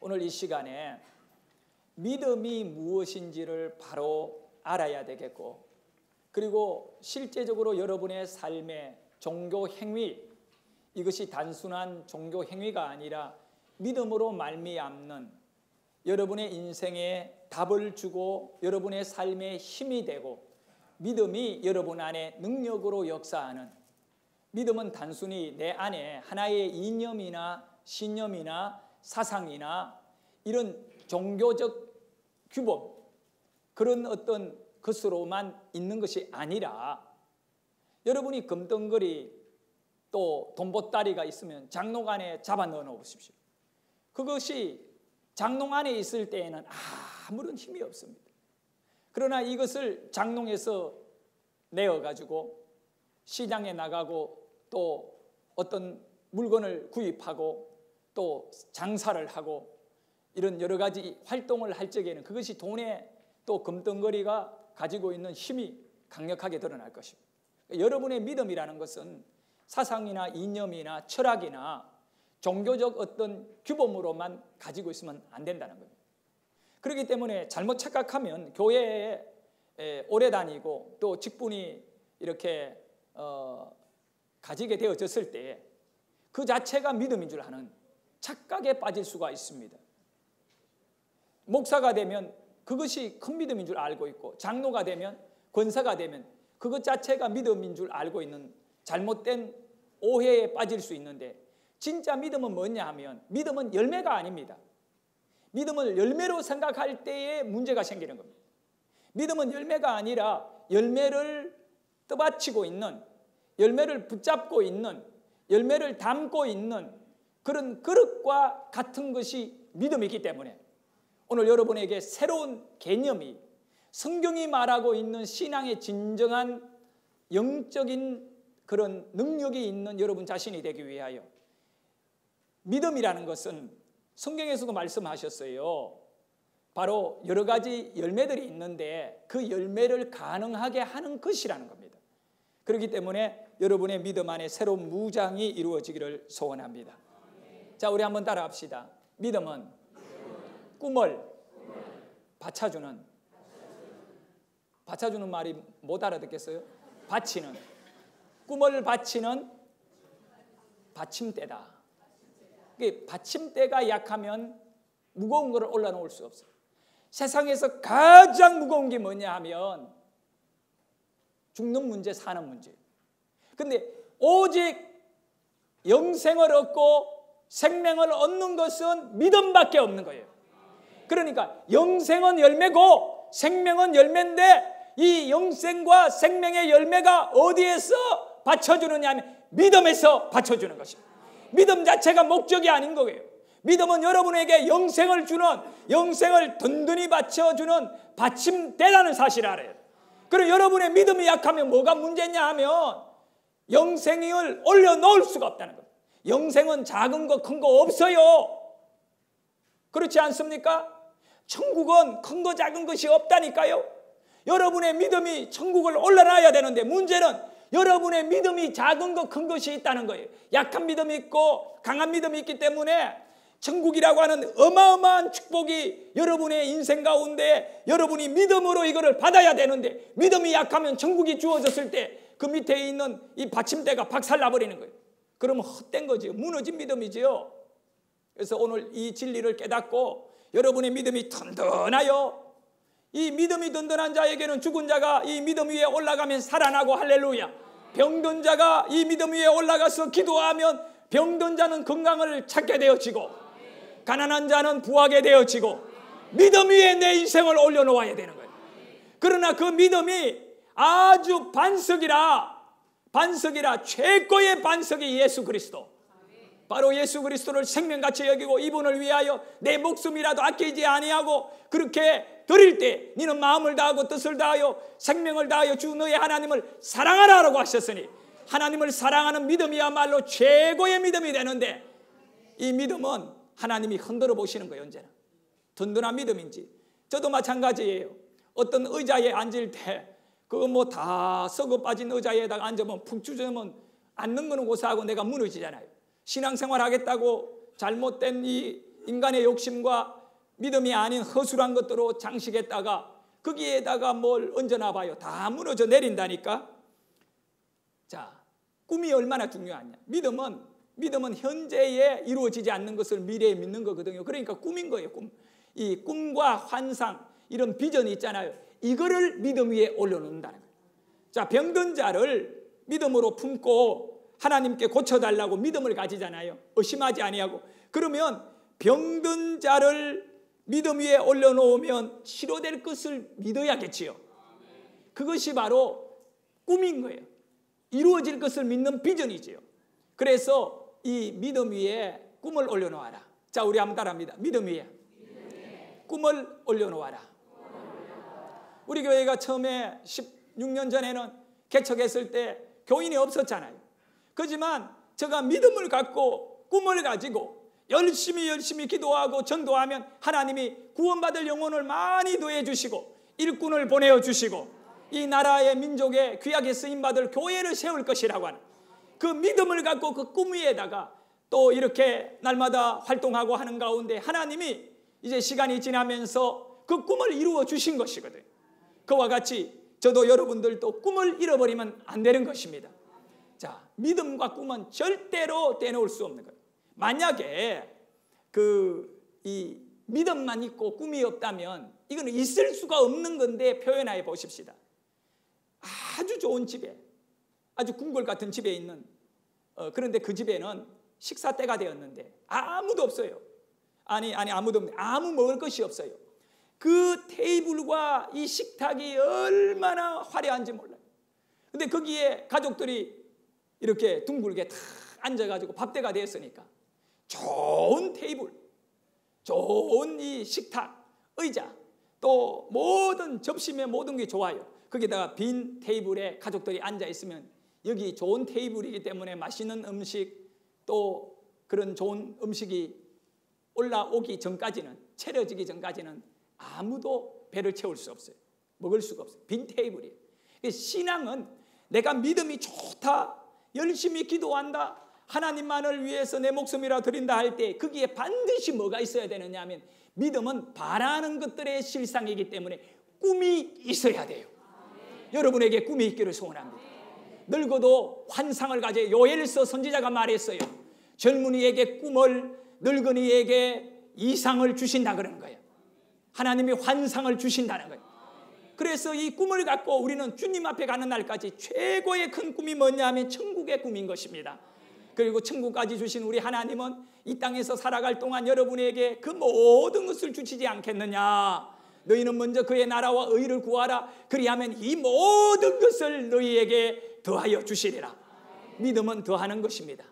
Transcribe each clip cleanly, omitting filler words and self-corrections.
오늘 이 시간에 믿음이 무엇인지를 바로 알아야 되겠고, 그리고 실제적으로 여러분의 삶의 종교 행위, 이것이 단순한 종교 행위가 아니라 믿음으로 말미암는 여러분의 인생에 답을 주고 여러분의 삶에 힘이 되고, 믿음이 여러분 안에 능력으로 역사하는, 믿음은 단순히 내 안에 하나의 이념이나 신념이나 사상이나 이런 종교적 규범, 그런 어떤 것으로만 있는 것이 아니라, 여러분이 금덩거리 또 돈보따리가 있으면 장롱 안에 잡아 넣어 놓으십시오. 그것이 장롱 안에 있을 때에는 아무런 힘이 없습니다. 그러나 이것을 장롱에서 내어가지고 시장에 나가고 또 어떤 물건을 구입하고 또 장사를 하고 이런 여러 가지 활동을 할 적에는 그것이 돈에 또 금덩거리가 가지고 있는 힘이 강력하게 드러날 것입니다. 여러분의 믿음이라는 것은 사상이나 이념이나 철학이나 종교적 어떤 규범으로만 가지고 있으면 안 된다는 겁니다. 그렇기 때문에 잘못 착각하면 교회에 오래 다니고 또 직분이 이렇게 가지게 되어졌을 때 그 자체가 믿음인 줄 아는 착각에 빠질 수가 있습니다. 목사가 되면 그것이 큰 믿음인 줄 알고 있고, 장로가 되면, 권사가 되면 그것 자체가 믿음인 줄 알고 있는 잘못된 오해에 빠질 수 있는데, 진짜 믿음은 뭐냐 하면 믿음은 열매가 아닙니다. 믿음을 열매로 생각할 때에 문제가 생기는 겁니다. 믿음은 열매가 아니라 열매를 떠받치고 있는, 열매를 붙잡고 있는, 열매를 담고 있는 그런 그릇과 같은 것이 믿음이기 때문에 오늘 여러분에게 새로운 개념이, 성경이 말하고 있는 신앙의 진정한 영적인 그런 능력이 있는 여러분 자신이 되기 위하여, 믿음이라는 것은 성경에서도 말씀하셨어요. 바로 여러 가지 열매들이 있는데 그 열매를 가능하게 하는 것이라는 겁니다. 그렇기 때문에 여러분의 믿음 안에 새로운 무장이 이루어지기를 소원합니다. 자, 우리 한번 따라합시다. 믿음은 꿈을 받쳐주는 말이 못 알아듣겠어요? 받치는, 꿈을 받치는 받침대다. 받침대가 약하면 무거운 것을 올라놓을 수 없어요. 세상에서 가장 무거운 게 뭐냐 하면 죽는 문제, 사는 문제. 근데 오직 영생을 얻고 생명을 얻는 것은 믿음밖에 없는 거예요. 그러니까 영생은 열매고 생명은 열매인데, 이 영생과 생명의 열매가 어디에서 받쳐주느냐 하면 믿음에서 받쳐주는 것입니다. 믿음 자체가 목적이 아닌 거예요. 믿음은 여러분에게 영생을 주는, 영생을 든든히 받쳐주는 받침대라는 사실을 알아야 돼요. 그리고 여러분의 믿음이 약하면 뭐가 문제냐 하면 영생을 올려놓을 수가 없다는 겁니다. 영생은 작은 거 큰 거 없어요. 그렇지 않습니까? 천국은 큰 거 작은 것이 없다니까요. 여러분의 믿음이 천국을 올라놔야 되는데, 문제는 여러분의 믿음이 작은 거 큰 것이 있다는 거예요. 약한 믿음이 있고 강한 믿음이 있기 때문에 천국이라고 하는 어마어마한 축복이 여러분의 인생 가운데 여러분이 믿음으로 이거를 받아야 되는데, 믿음이 약하면 천국이 주어졌을 때 그 밑에 있는 이 받침대가 박살나버리는 거예요. 그러면 헛된 거지요. 무너진 믿음이지요. 그래서 오늘 이 진리를 깨닫고 여러분의 믿음이 든든하여, 이 믿음이 든든한 자에게는 죽은 자가 이 믿음 위에 올라가면 살아나고, 할렐루야. 병든 자가 이 믿음 위에 올라가서 기도하면 병든 자는 건강을 찾게 되어지고, 가난한 자는 부하게 되어지고, 믿음 위에 내 인생을 올려놓아야 되는 거예요. 그러나 그 믿음이 아주 반석이라 최고의 반석이 예수 그리스도, 바로 예수 그리스도를 생명같이 여기고 이분을 위하여 내 목숨이라도 아끼지 아니하고 그렇게 드릴 때 너는 마음을 다하고 뜻을 다하여 생명을 다하여 주 너의 하나님을 사랑하라라고 하셨으니, 하나님을 사랑하는 믿음이야말로 최고의 믿음이 되는데, 이 믿음은 하나님이 흔들어 보시는 거예요. 언제나 든든한 믿음인지. 저도 마찬가지예요. 어떤 의자에 앉을 때 그거 뭐 다 썩어 빠진 의자에다가 앉으면 푹 주저면 앉는 거는 고사하고 내가 무너지잖아요. 신앙생활 하겠다고 잘못된 이 인간의 욕심과 믿음이 아닌 허술한 것들로 장식했다가 거기에다가 뭘 얹어놔 봐요. 다 무너져 내린다니까. 자, 꿈이 얼마나 중요하냐. 믿음은 현재에 이루어지지 않는 것을 미래에 믿는 거거든요. 그러니까 꿈인 거예요. 이 꿈과 환상, 이런 비전이 있잖아요. 이거를 믿음 위에 올려놓는다는 거예요. 자, 병든 자를 믿음으로 품고 하나님께 고쳐달라고 믿음을 가지잖아요. 의심하지 아니하고. 그러면 병든 자를 믿음 위에 올려놓으면 치료될 것을 믿어야겠지요. 그것이 바로 꿈인 거예요. 이루어질 것을 믿는 비전이지요. 그래서 이 믿음 위에 꿈을 올려놓아라. 자, 우리 한번 따라합니다. 믿음 위에 꿈을 올려놓아라. 우리 교회가 처음에 16년 전에는 개척했을 때 교인이 없었잖아요. 그렇지만 제가 믿음을 갖고 꿈을 가지고 열심히 기도하고 전도하면 하나님이 구원받을 영혼을 많이 더해 주시고 일꾼을 보내어 주시고 이 나라의 민족의 귀하게 쓰임받을 교회를 세울 것이라고 하는 그 믿음을 갖고 그 꿈 위에다가 또 이렇게 날마다 활동하고 하는 가운데 하나님이 이제 시간이 지나면서 그 꿈을 이루어 주신 것이거든요. 그와 같이 저도 여러분들도 꿈을 잃어버리면 안 되는 것입니다. 자, 믿음과 꿈은 절대로 떼놓을 수 없는 거예요. 만약에 이 믿음만 있고 꿈이 없다면 이거는 있을 수가 없는 건데 표현해 보십시다. 아주 좋은 집에, 아주 궁궐 같은 집에 있는 그런데 그 집에는 식사 때가 되었는데 아무도 없어요. 아무도 없네. 아무 먹을 것이 없어요. 그 테이블과 이 식탁이 얼마나 화려한지 몰라요. 근데 거기에 가족들이 이렇게 둥글게 다 앉아가지고 밥때가 되었으니까 좋은 테이블, 좋은 이 식탁, 의자, 또 모든 접시에 모든 게 좋아요. 거기다가 빈 테이블에 가족들이 앉아 있으면 여기 좋은 테이블이기 때문에 맛있는 음식 또 그런 좋은 음식이 올라오기 전까지는, 차려지기 전까지는 아무도 배를 채울 수 없어요. 먹을 수가 없어요. 빈 테이블이에요. 신앙은 내가 믿음이 좋다, 열심히 기도한다, 하나님만을 위해서 내 목숨이라 드린다 할 때 거기에 반드시 뭐가 있어야 되느냐 하면 믿음은 바라는 것들의 실상이기 때문에 꿈이 있어야 돼요. 여러분에게 꿈이 있기를 소원합니다. 늙어도 환상을 가져. 요엘서 선지자가 말했어요. 젊은이에게 꿈을, 늙은이에게 이상을 주신다 그러는 거예요. 하나님이 환상을 주신다는 거예요. 그래서 이 꿈을 갖고 우리는 주님 앞에 가는 날까지 최고의 큰 꿈이 뭐냐 하면 천국의 꿈인 것입니다. 그리고 천국까지 주신 우리 하나님은 이 땅에서 살아갈 동안 여러분에게 그 모든 것을 주시지 않겠느냐. 너희는 먼저 그의 나라와 의를 구하라. 그리하면 이 모든 것을 너희에게 더하여 주시리라. 믿음은 더하는 것입니다.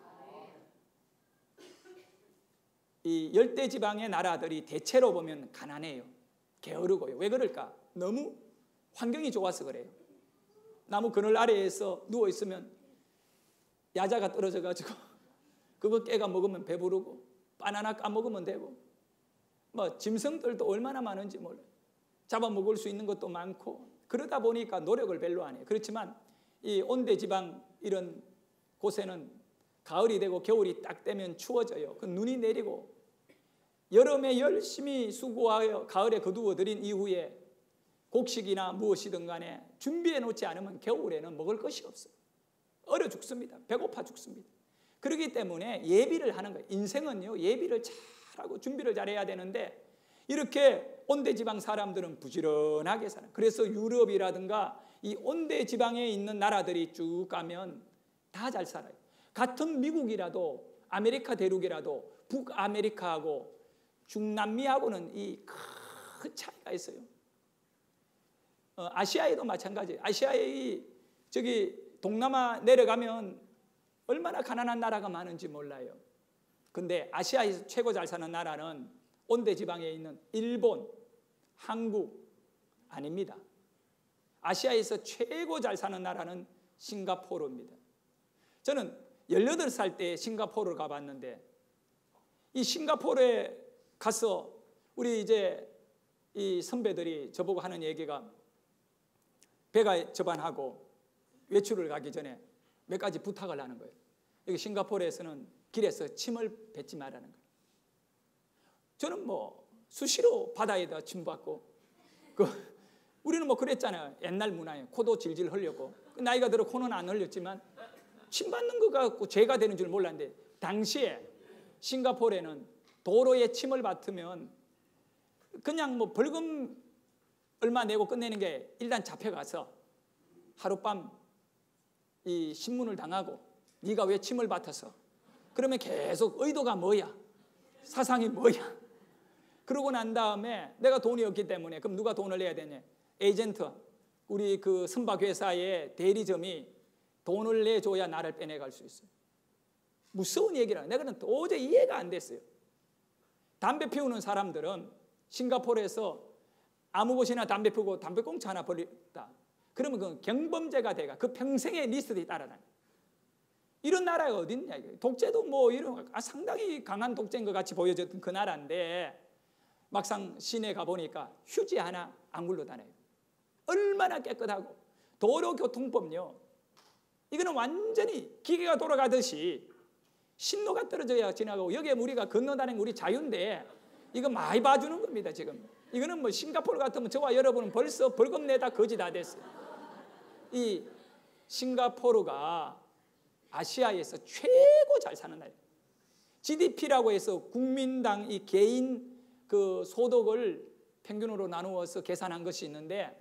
이 열대지방의 나라들이 대체로 보면 가난해요. 게으르고요. 왜 그럴까? 너무 환경이 좋아서 그래요. 나무 그늘 아래에서 누워있으면 야자가 떨어져가지고 그거 깨가 먹으면 배부르고 바나나 까먹으면 되고 뭐 짐승들도 얼마나 많은지 몰라요. 잡아먹을 수 있는 것도 많고 그러다 보니까 노력을 별로 안 해요. 그렇지만 이 온대지방 이런 곳에는 가을이 되고 겨울이 딱 되면 추워져요. 그 눈이 내리고 여름에 열심히 수고하여 가을에 거두어들인 이후에 곡식이나 무엇이든 간에 준비해 놓지 않으면 겨울에는 먹을 것이 없어요. 얼어 죽습니다. 배고파 죽습니다. 그렇기 때문에 예비를 하는 거예요. 인생은요, 예비를 잘하고 준비를 잘해야 되는데 이렇게 온대지방 사람들은 부지런하게 살아요. 그래서 유럽이라든가 이 온대지방에 있는 나라들이 쭉 가면 다 잘 살아요. 같은 미국이라도 아메리카 대륙이라도 북아메리카하고 중남미하고는 이 큰 차이가 있어요. 아시아에도 마찬가지예요. 아시아의 저기 동남아 내려가면 얼마나 가난한 나라가 많은지 몰라요. 근데 아시아에서 최고 잘 사는 나라는 온대지방에 있는 일본, 한국 아닙니다. 아시아에서 최고 잘 사는 나라는 싱가포르입니다. 저는 18살 때 싱가포르를 가봤는데 이 싱가포르에 가서 우리 이제 이 선배들이 저보고 하는 얘기가 배가 접안하고 외출을 가기 전에 몇 가지 부탁을 하는 거예요. 여기 싱가포르에서는 길에서 침을 뱉지 말라는 거예요. 저는 뭐 수시로 바다에다 침 받고, 우리는 뭐 그랬잖아요. 옛날 문화에 코도 질질 흘렸고, 나이가 들어 코는 안 흘렸지만 침 받는 거 갖고 죄가 되는 줄 몰랐는데, 당시에 싱가포르에는 도로에 침을 뱉으면 그냥 뭐 벌금 얼마 내고 끝내는 게, 일단 잡혀가서 하룻밤 이 신문을 당하고, 네가 왜 침을 뱉었어? 그러면 계속 의도가 뭐야? 사상이 뭐야? 그러고 난 다음에 내가 돈이 없기 때문에, 그럼 누가 돈을 내야 되냐? 에이전트, 우리 그 선박회사의 대리점이 돈을 내줘야 나를 빼내갈 수 있어요. 무서운 얘기라. 내가는 도저히 이해가 안 됐어요. 담배 피우는 사람들은 싱가포르에서 아무 곳이나 담배 피우고 담배꽁초 하나 버렸다, 그러면 그건 경범죄가 돼가 그 평생의 리스트에 따라다녀. 이런 나라가 어디 있냐. 독재도 뭐 이런 상당히 강한 독재인 것 같이 보여졌던 그 나라인데, 막상 시내 가보니까 휴지 하나 안 굴러다녀요. 얼마나 깨끗하고, 도로교통법요, 이거는 완전히 기계가 돌아가듯이 신호가 떨어져야 지나가고, 여기에 우리가 건너다니는 우리 자유인데 이거 많이 봐주는 겁니다. 지금 이거는 뭐 싱가포르 같으면 저와 여러분은 벌써 벌금 내다 거지 다 됐어요. 이 싱가포르가 아시아에서 최고 잘 사는 나라예요. GDP라고 해서 국민당 이 개인 그 소득을 평균으로 나누어서 계산한 것이 있는데,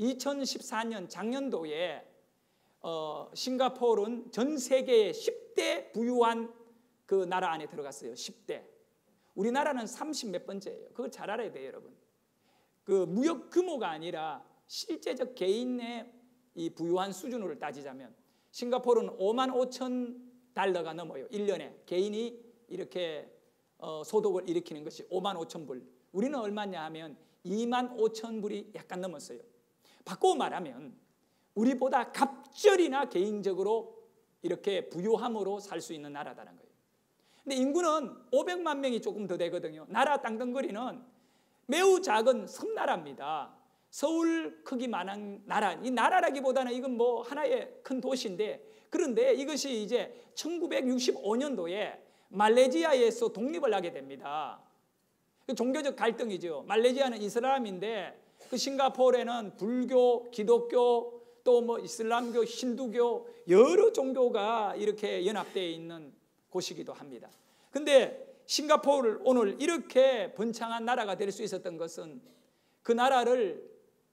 2014년 작년도에 싱가포르는 전 세계의 10대 부유한 그 나라 안에 들어갔어요. 10대. 우리나라는 30 몇 번째예요. 그걸 잘 알아야 돼요, 여러분. 그 무역 규모가 아니라 실제적 개인의 이 부유한 수준으로 따지자면, 싱가포르는 5만 5천 달러가 넘어요. 1년에 개인이 이렇게 소득을 일으키는 것이 5만 5천 불. 우리는 얼마냐 하면 2만 5천 불이 약간 넘었어요. 바꾸어 말하면 우리보다 갑절이나 개인적으로 이렇게 부유함으로 살 수 있는 나라다는 거예요. 근데 인구는 500만 명이 조금 더 되거든요. 나라 땅덩어리는 매우 작은 섬나라입니다. 서울 크기만한 나라. 이 나라라기보다는 이건 뭐 하나의 큰 도시인데, 그런데 이것이 이제 1965년도에 말레이시아에서 독립을 하게 됩니다. 종교적 갈등이죠. 말레이시아는 이슬람인데 그 싱가포르에는 불교, 기독교, 또 뭐 이슬람교, 힌두교 여러 종교가 이렇게 연합되어 있는 곳이기도 합니다. 근데 싱가포르를 오늘 이렇게 번창한 나라가 될 수 있었던 것은 그 나라를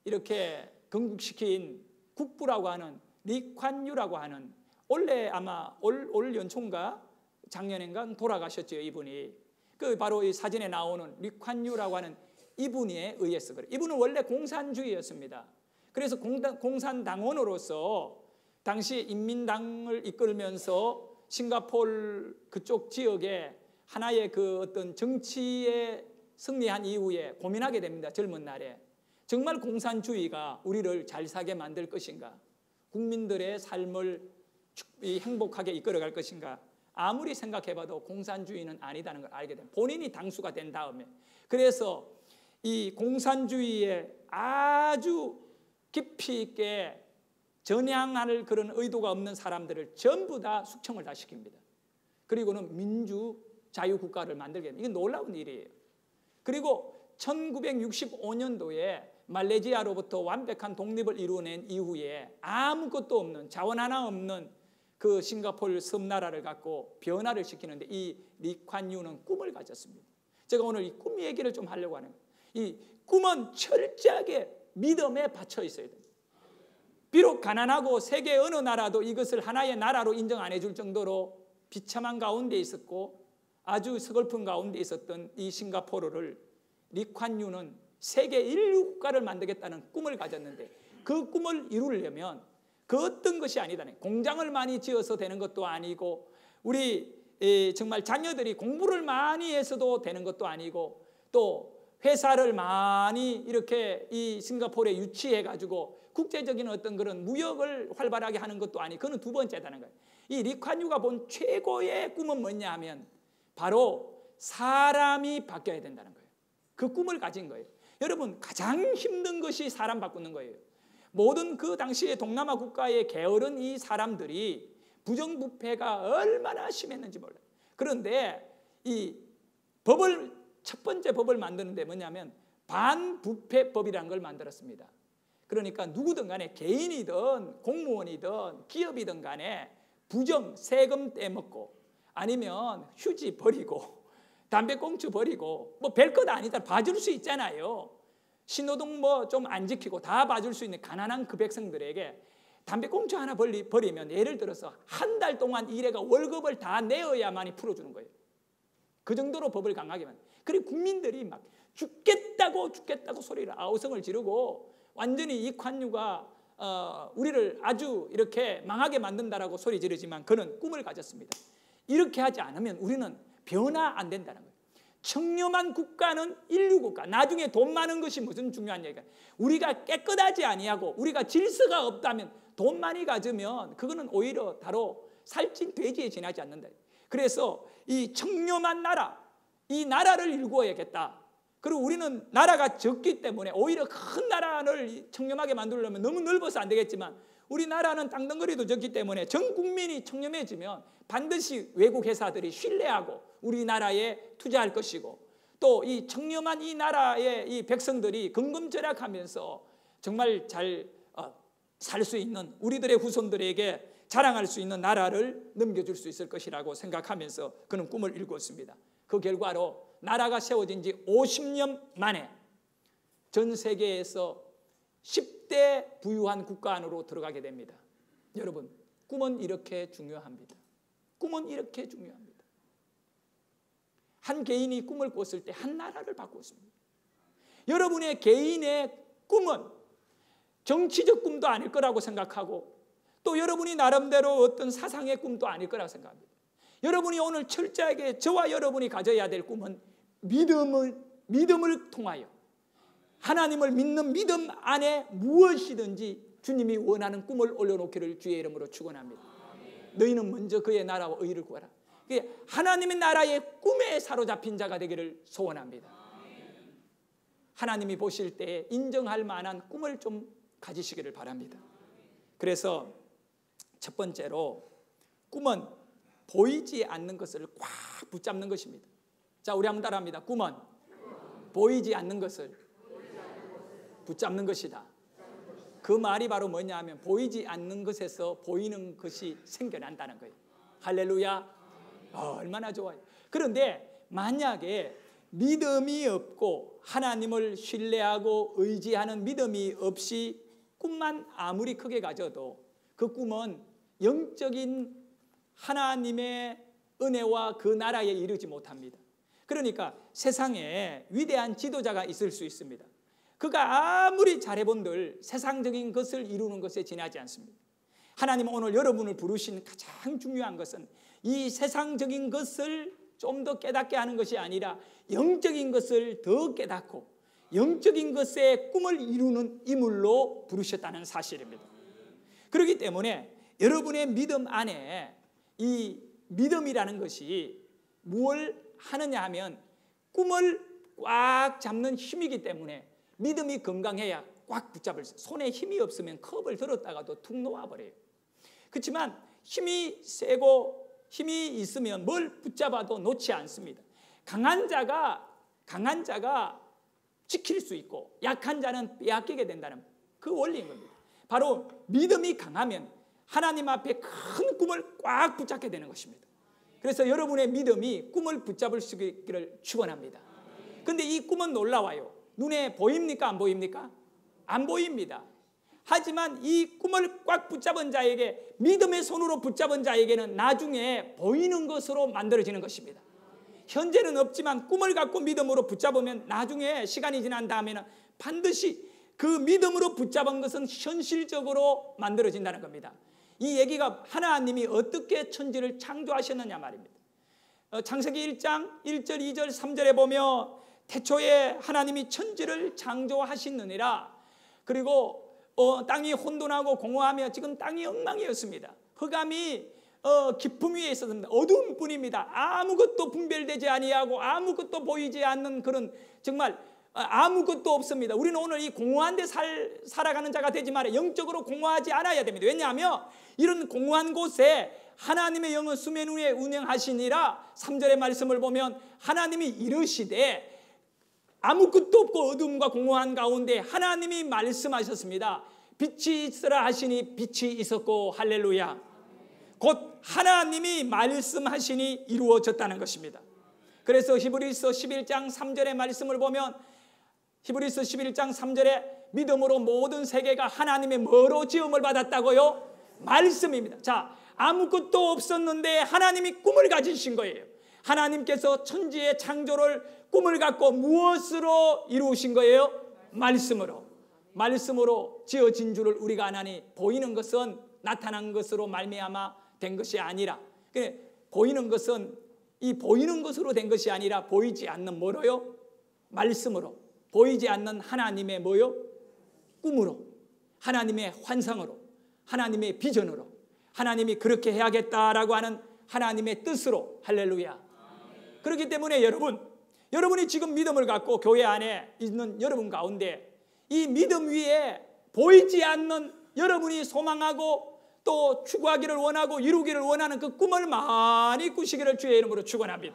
이렇게 건국시킨 국부라고 하는 리콴유라고 하는, 원래 아마 올 연초인가 작년인가 돌아가셨죠, 이분이. 그 바로 이 사진에 나오는 리콴유라고 하는 이분에 의해서 그래요. 이분은 원래 공산주의였습니다. 그래서 공산당원으로서 당시 인민당을 이끌면서 싱가포르 그쪽 지역에 하나의 그 어떤 정치에 승리한 이후에 고민하게 됩니다. 젊은 날에 정말 공산주의가 우리를 잘 사게 만들 것인가, 국민들의 삶을 행복하게 이끌어갈 것인가. 아무리 생각해봐도 공산주의는 아니다는 걸 알게 됩니다. 본인이 당수가 된 다음에. 그래서 이 공산주의에 아주 깊이 있게 전향할 그런 의도가 없는 사람들을 전부 다 숙청을 다 시킵니다. 그리고는 민주 자유국가를 만들게 됩니다. 이건 놀라운 일이에요. 그리고 1965년도에 말레이시아로부터 완벽한 독립을 이루어낸 이후에 아무것도 없는, 자원 하나 없는 그 싱가포르 섬나라를 갖고 변화를 시키는데, 이 리콴유는 꿈을 가졌습니다. 제가 오늘 이 꿈 얘기를 좀 하려고 하는 거예요. 이 꿈은 철저하게 믿음에 받쳐 있어야 됩니다. 비록 가난하고 세계 어느 나라도 이것을 하나의 나라로 인정 안 해줄 정도로 비참한 가운데 있었고 아주 서글픈 가운데 있었던 이 싱가포르를 리콴유는 세계 인류 국가를 만들겠다는 꿈을 가졌는데, 그 꿈을 이루려면 그 어떤 것이 아니다네. 공장을 많이 지어서 되는 것도 아니고, 우리 정말 자녀들이 공부를 많이 해서도 되는 것도 아니고, 또 회사를 많이 이렇게 이 싱가포르에 유치해 가지고 국제적인 어떤 그런 무역을 활발하게 하는 것도 아니고, 그는 두 번째다는 거예요. 이 리콴유가 본 최고의 꿈은 뭐냐 하면 바로 사람이 바뀌어야 된다는 거예요. 그 꿈을 가진 거예요. 여러분, 가장 힘든 것이 사람 바꾸는 거예요. 모든 그 당시에 동남아 국가에 게으른 이 사람들이 부정부패가 얼마나 심했는지 몰라요. 그런데 이 법을 첫 번째 법을 만드는데 뭐냐면 반부패법이라는 걸 만들었습니다. 그러니까 누구든 간에 개인이든 공무원이든 기업이든 간에 부정, 세금 떼먹고 아니면 휴지 버리고 담배꽁초 버리고 뭐 별것 아니다 봐줄 수 있잖아요. 신호등 뭐 좀 안 지키고 다 봐줄 수 있는 가난한 그 백성들에게 담배꽁초 하나 버리면 예를 들어서 한 달 동안 일해가 월급을 다 내어야만이 풀어주는 거예요. 그 정도로 법을 강하게 만든. 그리고 국민들이 막 죽겠다고 소리를 아우성을 지르고 완전히 이 관유가 우리를 아주 이렇게 망하게 만든다라고 소리 지르지만 그는 꿈을 가졌습니다. 이렇게 하지 않으면 우리는 변화 안 된다는 거예요. 청렴한 국가는 인류국가. 나중에 돈 많은 것이 무슨 중요한 얘기가. 우리가 깨끗하지 아니하고 우리가 질서가 없다면 돈 많이 가지면 그거는 오히려 다로 살찐 돼지에 지나지 않는다. 그래서 이 청렴한 나라, 이 나라를 일구어야겠다. 그리고 우리는 나라가 적기 때문에 오히려 큰 나라를 청렴하게 만들려면 너무 넓어서 안 되겠지만 우리나라는 땅덩어리도 적기 때문에 전 국민이 청렴해지면 반드시 외국 회사들이 신뢰하고 우리나라에 투자할 것이고 또 이 청렴한 이 나라의 이 백성들이 건금절약하면서 정말 잘 살 수 있는 우리들의 후손들에게 자랑할 수 있는 나라를 넘겨줄 수 있을 것이라고 생각하면서 그는 꿈을 일구었습니다. 그 결과로 나라가 세워진 지 50년 만에 전 세계에서 10대 부유한 국가 안으로 들어가게 됩니다. 여러분, 꿈은 이렇게 중요합니다. 꿈은 이렇게 중요합니다. 한 개인이 꿈을 꿨을 때 한 나라를 바꾸었습니다. 여러분의 개인의 꿈은 정치적 꿈도 아닐 거라고 생각하고 또 여러분이 나름대로 어떤 사상의 꿈도 아닐 거라고 생각합니다. 여러분이 오늘 철저하게 저와 여러분이 가져야 될 꿈은 믿음을 통하여 하나님을 믿는 믿음 안에 무엇이든지 주님이 원하는 꿈을 올려놓기를 주의 이름으로 축원합니다. 너희는 먼저 그의 나라와 의를 구하라. 하나님의 나라의 꿈에 사로잡힌 자가 되기를 소원합니다. 하나님이 보실 때 인정할 만한 꿈을 좀 가지시기를 바랍니다. 그래서 첫 번째로 꿈은 보이지 않는 것을 꽉 붙잡는 것입니다. 자, 우리 한번 따라합니다. 꿈은 보이지 않는 것을 붙잡는 것이다. 그 말이 바로 뭐냐 하면 보이지 않는 것에서 보이는 것이 생겨난다는 거예요. 할렐루야. 얼마나 좋아요. 그런데 만약에 믿음이 없고 하나님을 신뢰하고 의지하는 믿음이 없이 꿈만 아무리 크게 가져도 그 꿈은 영적인 하나님의 은혜와 그 나라에 이르지 못합니다. 그러니까 세상에 위대한 지도자가 있을 수 있습니다. 그가 아무리 잘해본들 세상적인 것을 이루는 것에 지나지 않습니다. 하나님은 오늘 여러분을 부르신 가장 중요한 것은 이 세상적인 것을 좀 더 깨닫게 하는 것이 아니라 영적인 것을 더 깨닫고 영적인 것의 꿈을 이루는 인물로 부르셨다는 사실입니다. 그렇기 때문에 여러분의 믿음 안에 이 믿음이라는 것이 무엇을 하느냐 하면 꿈을 꽉 잡는 힘이기 때문에 믿음이 건강해야 꽉 붙잡을 수 있어요. 손에 힘이 없으면 컵을 들었다가도 툭 놓아버려요. 그렇지만 힘이 세고 힘이 있으면 뭘 붙잡아도 놓지 않습니다. 강한 자가 지킬 수 있고 약한 자는 빼앗기게 된다는 그 원리인 겁니다. 바로 믿음이 강하면 하나님 앞에 큰 꿈을 꽉 붙잡게 되는 것입니다. 그래서 여러분의 믿음이 꿈을 붙잡을 수 있기를 축원합니다. 그런데 이 꿈은 놀라워요. 눈에 보입니까? 안 보입니까? 안 보입니다. 하지만 이 꿈을 꽉 붙잡은 자에게 믿음의 손으로 붙잡은 자에게는 나중에 보이는 것으로 만들어지는 것입니다. 현재는 없지만 꿈을 갖고 믿음으로 붙잡으면 나중에 시간이 지난 다음에는 반드시 그 믿음으로 붙잡은 것은 현실적으로 만들어진다는 겁니다. 이 얘기가 하나님이 어떻게 천지를 창조하셨느냐 말입니다. 창세기 1장 1절 2절 3절에 보면 태초에 하나님이 천지를 창조하시느니라. 그리고 땅이 혼돈하고 공허하며 지금 땅이 엉망이었습니다. 흑암이 깊음 위에 있었습니다. 어두운 뿐입니다. 아무것도 분별되지 아니하고 아무것도 보이지 않는 그런 정말 아무것도 없습니다. 우리는 오늘 이 공허한 데 살아가는 자가 되지 말아요. 영적으로 공허하지 않아야 됩니다. 왜냐하면 이런 공허한 곳에 하나님의 영은 수면 위에 운행하시니라. 3절의 말씀을 보면 하나님이 이르시되 아무것도 없고 어둠과 공허한 가운데 하나님이 말씀하셨습니다. 빛이 있으라 하시니 빛이 있었고, 할렐루야. 곧 하나님이 말씀하시니 이루어졌다는 것입니다. 그래서 히브리서 11장 3절의 말씀을 보면, 히브리서 11장 3절에 믿음으로 모든 세계가 하나님의 뭐로 지음을 받았다고요? 말씀입니다. 자, 아무것도 없었는데 하나님이 꿈을 가지신 거예요. 하나님께서 천지의 창조를 꿈을 갖고 무엇으로 이루신 거예요? 말씀으로. 말씀으로 지어진 줄을 우리가 아나니 보이는 것은 나타난 것으로 말미암아 된 것이 아니라, 보이는 것은 이 보이는 것으로 된 것이 아니라 보이지 않는 뭐로요? 말씀으로. 보이지 않는 하나님의 뭐요? 꿈으로, 하나님의 환상으로, 하나님의 비전으로, 하나님이 그렇게 해야겠다라고 하는 하나님의 뜻으로, 할렐루야. 그렇기 때문에 여러분이 지금 믿음을 갖고 교회 안에 있는 여러분 가운데 이 믿음 위에 보이지 않는 여러분이 소망하고 또 추구하기를 원하고 이루기를 원하는 그 꿈을 많이 꾸시기를 주의 이름으로 축원합니다.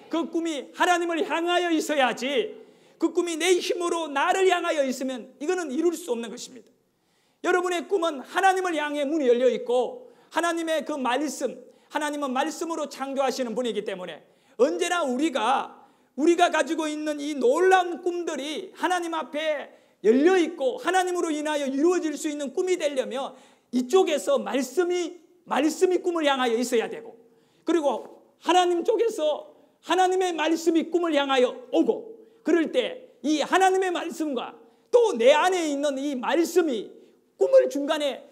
그 꿈이 하나님을 향하여 있어야지, 그 꿈이 내 힘으로 나를 향하여 있으면 이거는 이룰 수 없는 것입니다. 여러분의 꿈은 하나님을 향해 문이 열려 있고, 하나님의 그 말씀, 하나님은 말씀으로 창조하시는 분이기 때문에 언제나 우리가 가지고 있는 이 놀라운 꿈들이 하나님 앞에 열려 있고 하나님으로 인하여 이루어질 수 있는 꿈이 되려면 이쪽에서 말씀이 꿈을 향하여 있어야 되고, 그리고 하나님 쪽에서 하나님의 말씀이 꿈을 향하여 오고, 그럴 때 이 하나님의 말씀과 또 내 안에 있는 이 말씀이 꿈을 중간에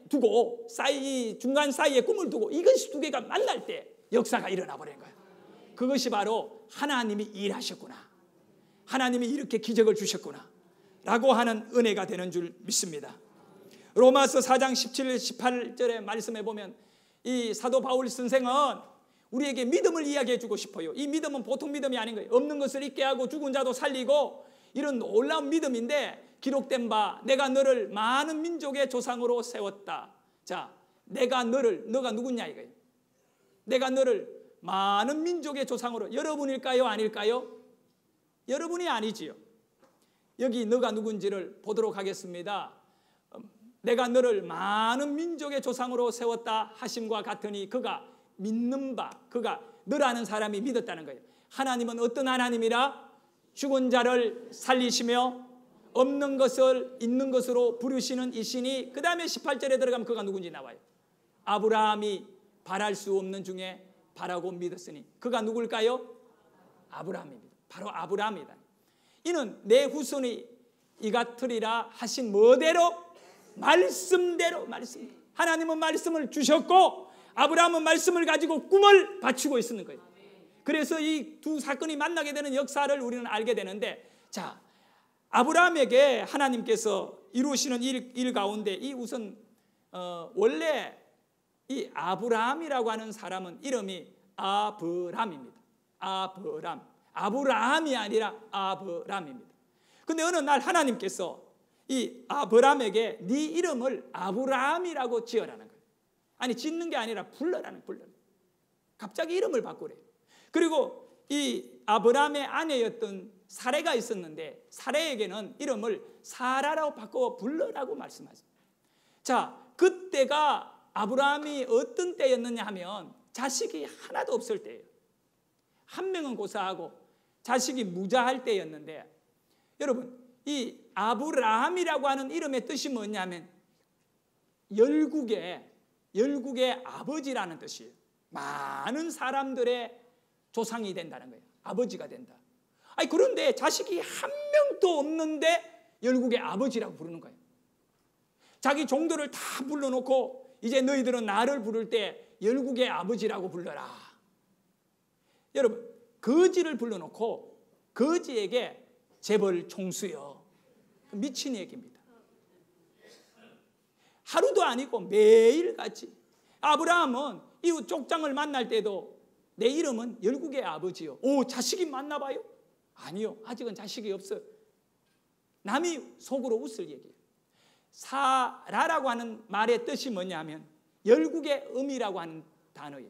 두고 중간 사이에 꿈을 두고 이것이 두 개가 만날 때 역사가 일어나 버린 거예요. 그것이 바로 하나님이 일하셨구나, 하나님이 이렇게 기적을 주셨구나 라고 하는 은혜가 되는 줄 믿습니다. 로마서 4장 17, 18절의 말씀에 보면 이 사도 바울 선생은 우리에게 믿음을 이야기해 주고 싶어요. 이 믿음은 보통 믿음이 아닌 거예요. 없는 것을 있게 하고 죽은 자도 살리고, 이런 놀라운 믿음인데 기록된 바 내가 너를 많은 민족의 조상으로 세웠다. 자, 너가 누구냐 이거예요. 내가 너를 많은 민족의 조상으로, 여러분일까요 아닐까요? 여러분이 아니지요. 여기 너가 누군지를 보도록 하겠습니다. 내가 너를 많은 민족의 조상으로 세웠다 하심과 같으니 그가 믿는 바, 그가 너라는 사람이 믿었다는 거예요. 하나님은 어떤 하나님이라? 죽은 자를 살리시며 없는 것을 있는 것으로 부르시는 이시니, 그 다음에 18절에 들어가면 그가 누군지 나와요. 아브라함이 바랄 수 없는 중에 바라고 믿었으니 그가 누굴까요? 아브라함입니다. 바로 아브라함이다. 이는 내 후손이 이 같으리라 하신 뭐대로? 말씀대로. 하나님은 말씀을 주셨고 아브라함은 말씀을 가지고 꿈을 바치고 있는 거예요. 그래서 이 두 사건이 만나게 되는 역사를 우리는 알게 되는데, 자, 아브라함에게 하나님께서 이루시는 일 가운데 이 우선 원래 이 아브라함이라고 하는 사람은 이름이 아브람입니다. 아브라함이 아니라 아브람입니다. 근데 어느 날 하나님께서 이 아브람에게 네 이름을 아브라함이라고 지어라는 거예요. 아니, 짓는 게 아니라 불러라는 거예요. 갑자기 이름을 바꾸래요. 그리고 이 아브람의 아내였던 사레가 있었는데 사레에게는 이름을 사라라고 바꿔 불러라고 말씀하셨어요. 자, 그때가 아브라함이 어떤 때였느냐 하면 자식이 하나도 없을 때예요. 한 명은 고사하고 자식이 무자할 때였는데, 여러분, 이 아브라함이라고 하는 이름의 뜻이 뭐냐면 열국의 아버지라는 뜻이에요. 많은 사람들의 조상이 된다는 거예요. 아버지가 된다. 아니, 그런데 자식이 한 명도 없는데 열국의 아버지라고 부르는 거예요. 자기 종들을 다 불러놓고 이제 너희들은 나를 부를 때 열국의 아버지라고 불러라. 여러분, 거지를 불러놓고 거지에게 재벌 총수여. 미친 얘기입니다. 하루도 아니고 매일같이. 아브라함은 이웃 족장을 만날 때도 내 이름은 열국의 아버지요. 오, 자식이 많나 봐요? 아니요, 아직은 자식이 없어요. 남이 속으로 웃을 얘기예요. 사라라고 하는 말의 뜻이 뭐냐면 열국의 음이라고 하는 단어예요.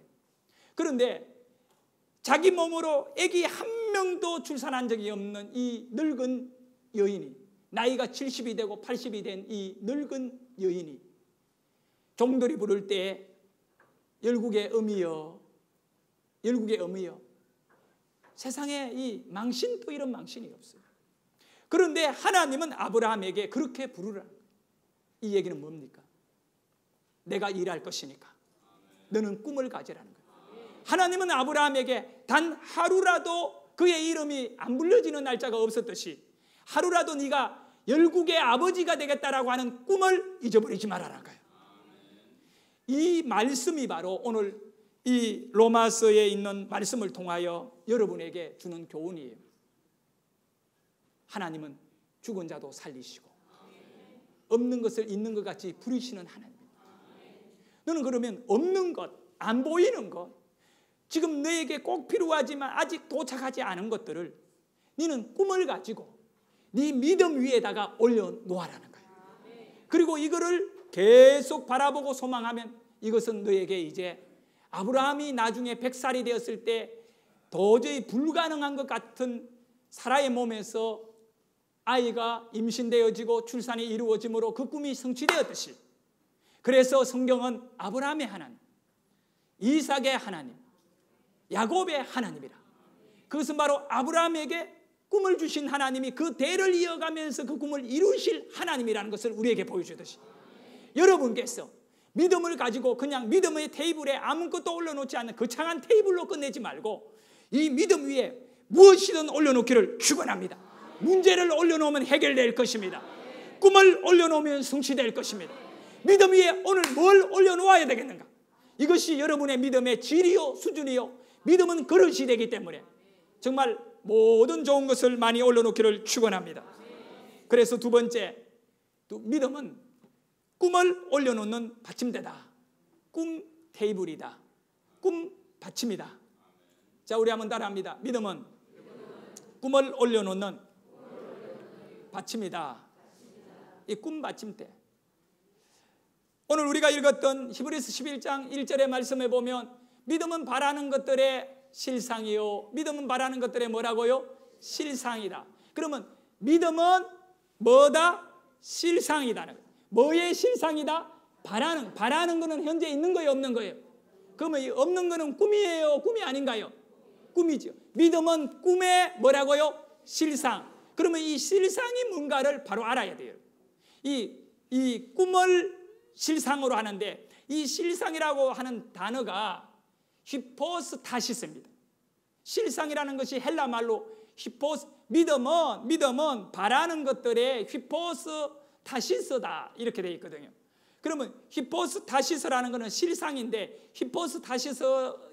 그런데 자기 몸으로 아기 한 한 명도 출산한 적이 없는 이 늙은 여인이, 나이가 70이 되고 80이 된 이 늙은 여인이 종들이 부를 때 열국의 어미여, 열국의 어미여. 세상에 이 망신도 이런 망신이 없어요. 그런데 하나님은 아브라함에게 그렇게 부르라는 거예요. 이 얘기는 뭡니까? 내가 일할 것이니까 너는 꿈을 가지라는 거예요. 하나님은 아브라함에게 단 하루라도 그의 이름이 안 불려지는 날짜가 없었듯이 하루라도 네가 열국의 아버지가 되겠다라고 하는 꿈을 잊어버리지 말아라는 거예요. 이 말씀이 바로 오늘 이 로마서에 있는 말씀을 통하여 여러분에게 주는 교훈이에요. 하나님은 죽은 자도 살리시고 없는 것을 있는 것 같이 부리시는 하나님입니다. 너는 그러면 없는 것, 안 보이는 것, 지금 너에게 꼭 필요하지만 아직 도착하지 않은 것들을 너는 꿈을 가지고 네 믿음 위에다가 올려놓아라는 거예요. 그리고 이거를 계속 바라보고 소망하면 이것은 너에게 이제 아브라함이 나중에 100살이 되었을 때 도저히 불가능한 것 같은 사라의 몸에서 아이가 임신되어지고 출산이 이루어짐으로 그 꿈이 성취되었듯이, 그래서 성경은 아브라함의 하나님, 이삭의 하나님, 야곱의 하나님이라. 그것은 바로 아브라함에게 꿈을 주신 하나님이 그 대를 이어가면서 그 꿈을 이루실 하나님이라는 것을 우리에게 보여주듯이, 여러분께서 믿음을 가지고 그냥 믿음의 테이블에 아무것도 올려놓지 않는 거창한 테이블로 끝내지 말고 이 믿음 위에 무엇이든 올려놓기를 축원합니다. 문제를 올려놓으면 해결될 것입니다. 꿈을 올려놓으면 성취될 것입니다. 믿음 위에 오늘 뭘 올려놓아야 되겠는가? 이것이 여러분의 믿음의 질이요 수준이요, 믿음은 그릇이 되기 때문에 정말 모든 좋은 것을 많이 올려놓기를 축원합니다. 그래서 두 번째, 믿음은 꿈을 올려놓는 받침대다. 꿈 테이블이다. 꿈 받침이다. 자, 우리 한번 따라합니다. 믿음은 꿈을 올려놓는 받침이다. 이 꿈 받침대. 오늘 우리가 읽었던 히브리서 11장 1절의 말씀에 보면 믿음은 바라는 것들의 실상이요, 믿음은 바라는 것들의 뭐라고요? 실상이다. 그러면 믿음은 뭐다? 실상이다. 뭐의 실상이다? 바라는 거는 현재 있는 거예요, 없는 거예요? 그러면 없는 거는 꿈이에요, 꿈이 아닌가요? 꿈이죠. 믿음은 꿈의 뭐라고요? 실상. 그러면 이 실상이 뭔가를 바로 알아야 돼요. 이 꿈을 실상으로 하는데, 이 실상이라고 하는 단어가 히포스타시스입니다. 실상이라는 것이 헬라 말로 믿음은 바라는 것들의 히포스타시스다 이렇게 되어 있거든요. 그러면 히포스타시스라는 것은 실상인데, 히포스타시스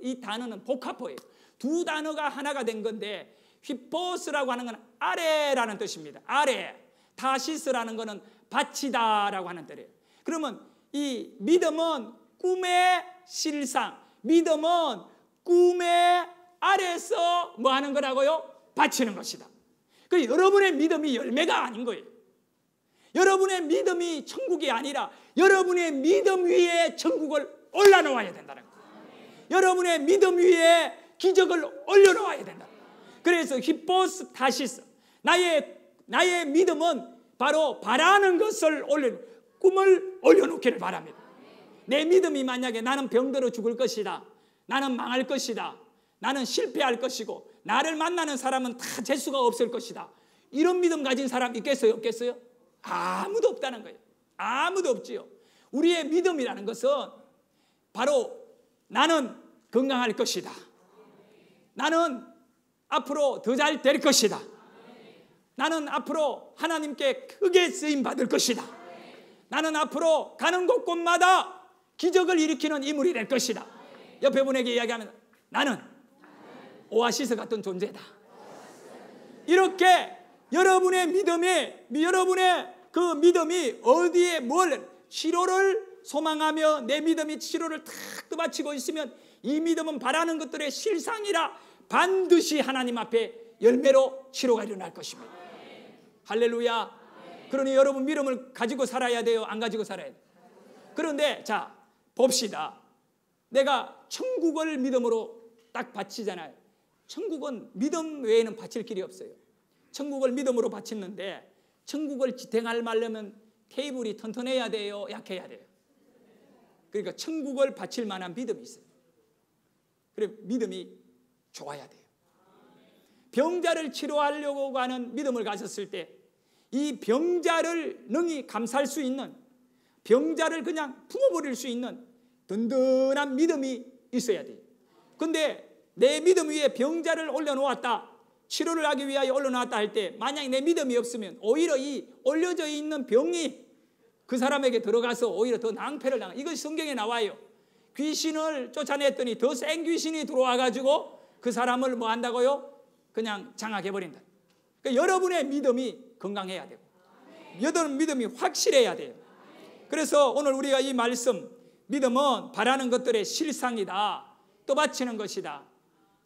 이 단어는 복합어예요. 두 단어가 하나가 된 건데, 히포스라고 하는 건 아래라는 뜻입니다. 아래. 타시스라는 것은 바치다라고 하는 뜻이에요. 그러면 이 믿음은 꿈의 실상, 믿음은 꿈의 아래서 뭐 하는 거라고요? 바치는 것이다. 그 여러분의 믿음이 열매가 아닌 거예요. 여러분의 믿음이 천국이 아니라 여러분의 믿음 위에 천국을 올려놓아야 된다는 거예요. 여러분의 믿음 위에 기적을 올려놓아야 된다. 그래서 히포스타시스, 나의 믿음은 바로 바라는 것을 꿈을 올려놓기를 바랍니다. 내 믿음이 만약에 나는 병들어 죽을 것이다, 나는 망할 것이다, 나는 실패할 것이고 나를 만나는 사람은 다 재수가 없을 것이다, 이런 믿음 가진 사람 있겠어요, 없겠어요? 아무도 없다는 거예요. 아무도 없지요. 우리의 믿음이라는 것은 바로 나는 건강할 것이다, 나는 앞으로 더 잘 될 것이다, 나는 앞으로 하나님께 크게 쓰임 받을 것이다, 나는 앞으로 가는 곳곳마다 기적을 일으키는 인물이 될 것이다. 옆에 분에게 이야기하면 나는 오아시스 같은 존재다. 이렇게 여러분의 그 믿음이 어디에 뭘 치료를 소망하며 내 믿음이 치료를 탁 떠받치고 있으면 이 믿음은 바라는 것들의 실상이라 반드시 하나님 앞에 열매로 치료가 일어날 것입니다. 할렐루야. 그러니 여러분 믿음을 가지고 살아야 돼요, 안 가지고 살아야 돼요? 그런데 자 봅시다. 내가 천국을 믿음으로 딱 바치잖아요. 천국은 믿음 외에는 바칠 길이 없어요. 천국을 믿음으로 바치는데 천국을 지탱할 말려면 테이블이 튼튼해야 돼요, 약해야 돼요? 그러니까 천국을 바칠 만한 믿음이 있어요. 그래 믿음이 좋아야 돼요. 병자를 치료하려고 하는 믿음을 가졌을 때 이 병자를 능히 감쌀 수 있는, 병자를 그냥 품어버릴 수 있는 든든한 믿음이 있어야 돼요. 근데 내 믿음 위에 병자를 올려놓았다, 치료를 하기 위하여 올려놓았다 할 때 만약에 내 믿음이 없으면 오히려 이 올려져 있는 병이 그 사람에게 들어가서 오히려 더 낭패를 당해요. 이것이 성경에 나와요. 귀신을 쫓아냈더니 더 센 귀신이 들어와 가지고 그 사람을 뭐 한다고요? 그냥 장악해버린다. 그러니까 여러분의 믿음이 건강해야 되고 여러분 믿음이 확실해야 돼요. 그래서 오늘 우리가 이 말씀, 믿음은 바라는 것들의 실상이다, 또 바치는 것이다.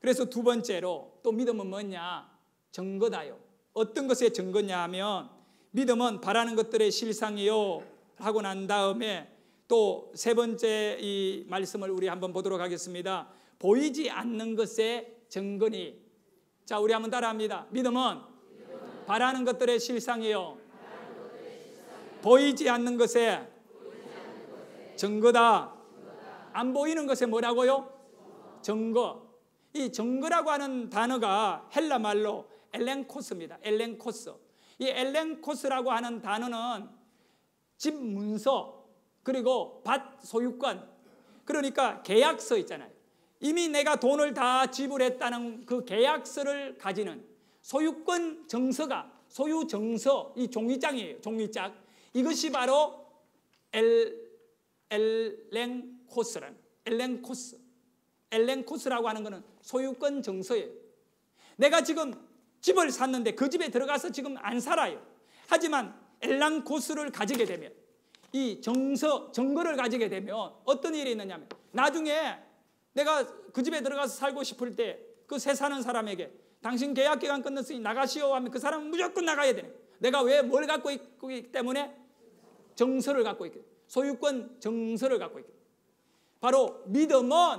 그래서 두 번째로 또 믿음은 뭐냐? 증거다요. 어떤 것의 증거냐 하면 믿음은 바라는 것들의 실상이요 하고 난 다음에 또 세 번째 이 말씀을 우리 한번 보도록 하겠습니다. 보이지 않는 것의 증거니. 자, 우리 한번 따라합니다. 믿음은 바라는 것들의 실상이요 보이지 않는 것의 증거다. 안 보이는 것에 뭐라고요? 증거. 이 증거라고 하는 단어가 헬라 말로 엘렌코스입니다. 엘렌코스. 이 엘렌코스라고 하는 단어는 집 문서 그리고 밭 소유권, 그러니까 계약서 있잖아요. 이미 내가 돈을 다 지불했다는 그 계약서를 가지는 소유권 정서가, 소유 정서, 이 종이장이에요. 종이장. 이것이 바로 엘렌코스라는, 엘렌코스. 엘렌코스라고 하는 것은 소유권 정서예요. 내가 지금 집을 샀는데 그 집에 들어가서 지금 안 살아요. 하지만 엘렌코스를 가지게 되면, 이 정서, 증거를 가지게 되면 어떤 일이 있느냐면 나중에 내가 그 집에 들어가서 살고 싶을 때 그 새 사는 사람에게 당신 계약기간 끝났으니 나가시오 하면 그 사람은 무조건 나가야 되네. 내가 왜 뭘 갖고 있기 때문에? 정서를 갖고 있기, 소유권 정서를 갖고 있기. 바로 믿음은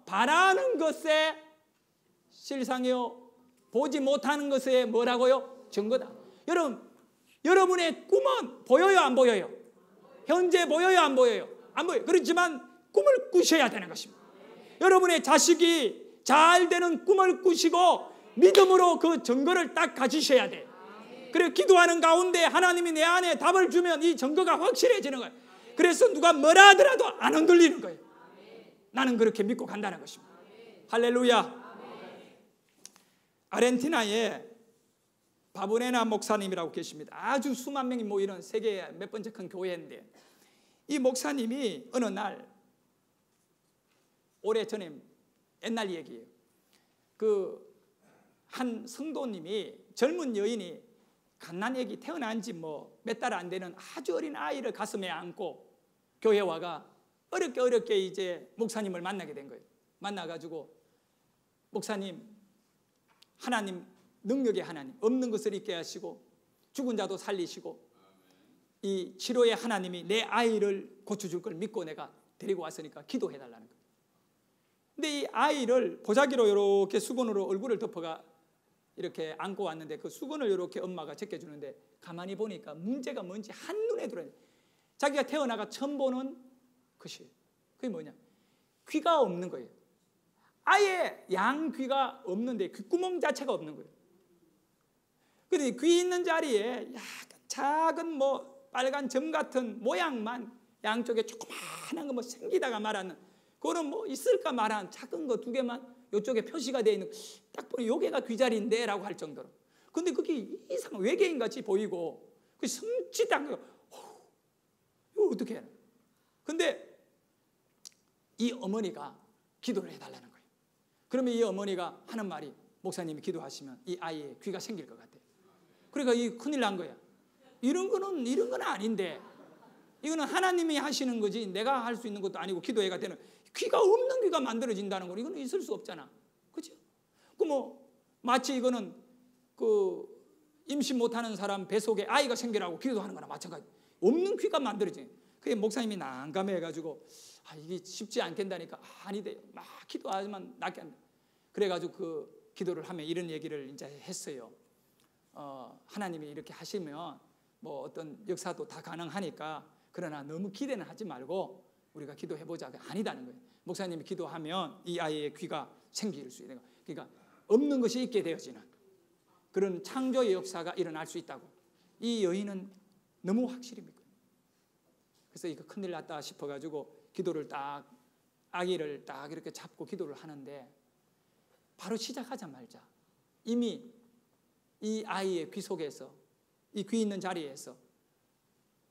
바라는 것의 실상이요 보지 못하는 것의 뭐라고요? 증거다. 여러분의 꿈은 보여요, 안 보여요? 현재 보여요, 안 보여요? 안 보여요. 그렇지만 꿈을 꾸셔야 되는 것입니다. 여러분의 자식이 잘 되는 꿈을 꾸시고 믿음으로 그 증거를 딱 가지셔야 돼요. 그리고 기도하는 가운데 하나님이 내 안에 답을 주면 이 증거가 확실해지는 거예요. 그래서 누가 뭐라 하더라도 안 흔들리는 거예요. 나는 그렇게 믿고 간다는 것입니다. 할렐루야. 아르헨티나에 바브레나 목사님이라고 계십니다. 아주 수만 명이 모이는 세계 몇 번째 큰 교회인데, 이 목사님이 어느 날, 오래 전에 옛날 얘기예요. 그 한 성도님이, 젊은 여인이 갓난애기 태어난 지 뭐 몇 달 안 되는 아주 어린 아이를 가슴에 안고 교회 와가 어렵게 이제 목사님을 만나게 된 거예요. 만나가지고 목사님, 하나님, 능력의 하나님, 없는 것을 있게 하시고 죽은 자도 살리시고 이 치료의 하나님이 내 아이를 고쳐줄 걸 믿고 내가 데리고 왔으니까 기도해달라는 거예요. 근데 이 아이를 보자기로 이렇게 수건으로 얼굴을 덮어가 이렇게 안고 왔는데 그 수건을 이렇게 엄마가 제껴주는데 가만히 보니까 문제가 뭔지 한눈에 들어요. 자기가 태어나가 처음 보는 것이, 그게 뭐냐? 귀가 없는 거예요. 아예 양귀가 없는데 귓구멍 자체가 없는 거예요. 그런데 귀 있는 자리에 약간 작은 뭐 빨간 점 같은 모양만 양쪽에 조그마한 거 뭐 생기다가 말하는, 그거는 뭐 있을까 말한 작은 거 두 개만 이쪽에 표시가 되어 있는, 딱 보니 요게가 귀자리인데 라고 할 정도로. 근데 그게 이상 외계인 같이 보이고 그 섬찟한 거, 이거 어떻게 해요? 근데 이 어머니가 기도를 해달라는 거예요. 그러면 이 어머니가 하는 말이, 목사님이 기도하시면 이 아이의 귀가 생길 것 같아요. 그러니까 이 큰일 난 거야. 이런 건 아닌데, 이거는 하나님이 하시는 거지 내가 할 수 있는 것도 아니고 기도해가 되는, 귀가 없는 귀가 만들어진다는 건 이거는 있을 수 없잖아. 그렇죠? 그 뭐 마치 이거는 그 임신 못하는 사람 뱃속에 아이가 생기라고 기도하는 거나 마찬가지. 없는 귀가 만들어지는. 그게 목사님이 난감해가지고 이게 쉽지 않겠다니까 아니다. 막 기도하지만 낫게 안 돼. 그래가지고 그 기도를 하면 이런 얘기를 이제 했어요. 하나님이 이렇게 하시면 뭐 어떤 역사도 다 가능하니까, 그러나 너무 기대는 하지 말고 우리가 기도해보자. 아니다는 거예요. 목사님이 기도하면 이 아이의 귀가 생길 수 있는 거. 그러니까 없는 것이 있게 되어지는 그런 창조의 역사가 일어날 수 있다고. 이 여인은 너무 확실히 믿고, 그래서 이거 큰일 났다 싶어가지고 기도를 딱, 아기를 딱 이렇게 잡고 기도를 하는데, 바로 시작하자마자 이미 이 아이의 귀 속에서, 이 귀 있는 자리에서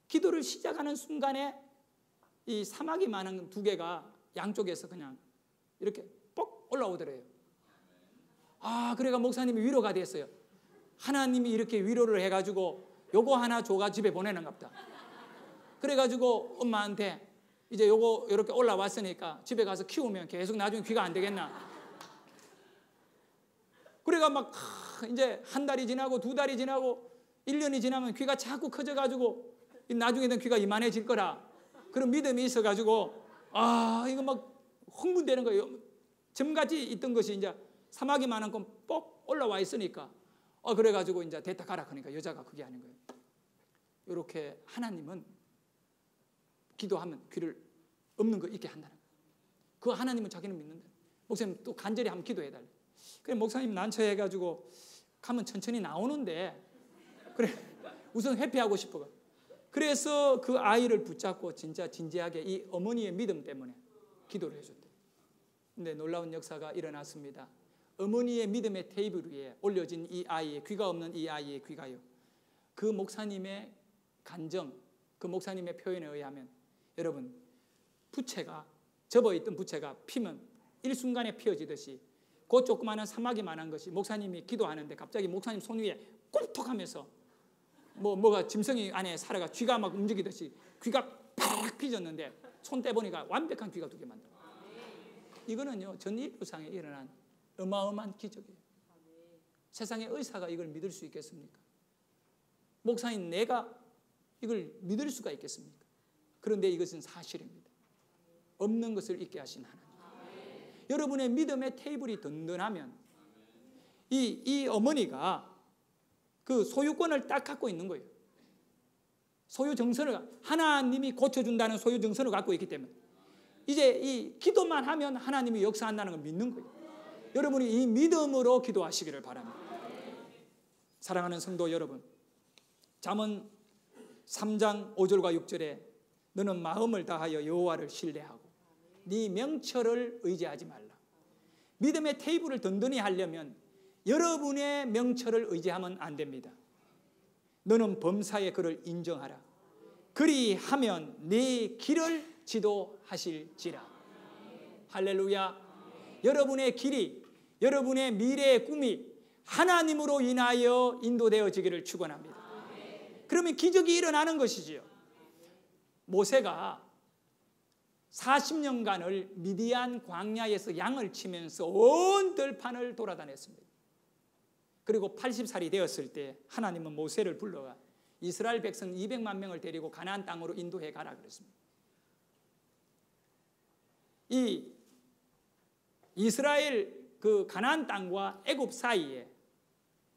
기도를 시작하는 순간에 이 사마귀 많은 두 개가 양쪽에서 그냥 이렇게 뻑 올라오더래요. 그래가 목사님이 위로가 됐어요. 하나님이 이렇게 위로를 해가지고 요거 하나 줘가 집에 보내는가 보다. 그래가지고 엄마한테 이제 요거 이렇게 올라왔으니까 집에 가서 키우면 계속 나중에 귀가 안 되겠나. 그래가 막 이제 한 달이 지나고 두 달이 지나고 1년이 지나면 귀가 자꾸 커져가지고 나중에는 귀가 이만해질 거라 그런 믿음이 있어가지고 이거 막 흥분되는 거예요. 점같이 있던 것이 이제 사마귀만한 건 뻑 올라와 있으니까 그래가지고 이제 됐다 가라 하니까 여자가 그게 아닌 거예요. 이렇게 하나님은 기도하면 귀를 없는 거 있게 한다는 거예요. 그 하나님은 자기는 믿는다. 목사님 또 간절히 한번 기도해달래. 그래 목사님 난처해가지고 가면 천천히 나오는데 그래 우선 회피하고 싶어. 그래서 그 아이를 붙잡고 진짜 진지하게 이 어머니의 믿음 때문에 기도를 해줬대. 근데 놀라운 역사가 일어났습니다. 어머니의 믿음의 테이블 위에 올려진 이 아이의, 귀가 없는 이 아이의 귀가요, 그 목사님의 간정, 그 목사님의 표현에 의하면 여러분 부채가, 접어있던 부채가 피면 일순간에 피어지듯이 그 조그마한 사마귀만한 것이 목사님이 기도하는데 갑자기 목사님 손 위에 꿀떡하면서 뭐가 짐승이 안에 살아가 쥐가 막 움직이듯이 귀가 팍 피졌는데 손 떼보니까 완벽한 귀가 두 개 만들어. 이거는요 전인류상에 일어난 어마어마한 기적이에요. 세상의 의사가 이걸 믿을 수 있겠습니까? 목사인 내가 이걸 믿을 수가 있겠습니까? 그런데 이것은 사실입니다. 없는 것을 있게 하신 하나님. 여러분의 믿음의 테이블이 든든하면 이 어머니가 그 소유권을 딱 갖고 있는 거예요. 소유 정선을, 하나님이 고쳐준다는 소유 정선을 갖고 있기 때문에 이제 이 기도만 하면 하나님이 역사한다는 걸 믿는 거예요. 여러분이 이 믿음으로 기도하시기를 바랍니다. 사랑하는 성도 여러분, 잠언 3장 5절과 6절에 너는 마음을 다하여 여호와를 신뢰하고 네 명철을 의지하지 말라. 믿음의 테이블을 든든히 하려면 여러분의 명철을 의지하면 안 됩니다. 너는 범사의 그를 인정하라. 그리하면 네 길을 지도하실지라. 할렐루야. 여러분의 길이, 여러분의 미래의 꿈이 하나님으로 인하여 인도되어지기를 축원합니다. 그러면 기적이 일어나는 것이지요. 모세가 40년간을 미디안 광야에서 양을 치면서 온 들판을 돌아다녔습니다. 그리고 80살이 되었을 때 하나님은 모세를 불러가 이스라엘 백성 200만 명을 데리고 가나안 땅으로 인도해 가라 그랬습니다. 이 이스라엘 그 가나안 땅과 애굽 사이에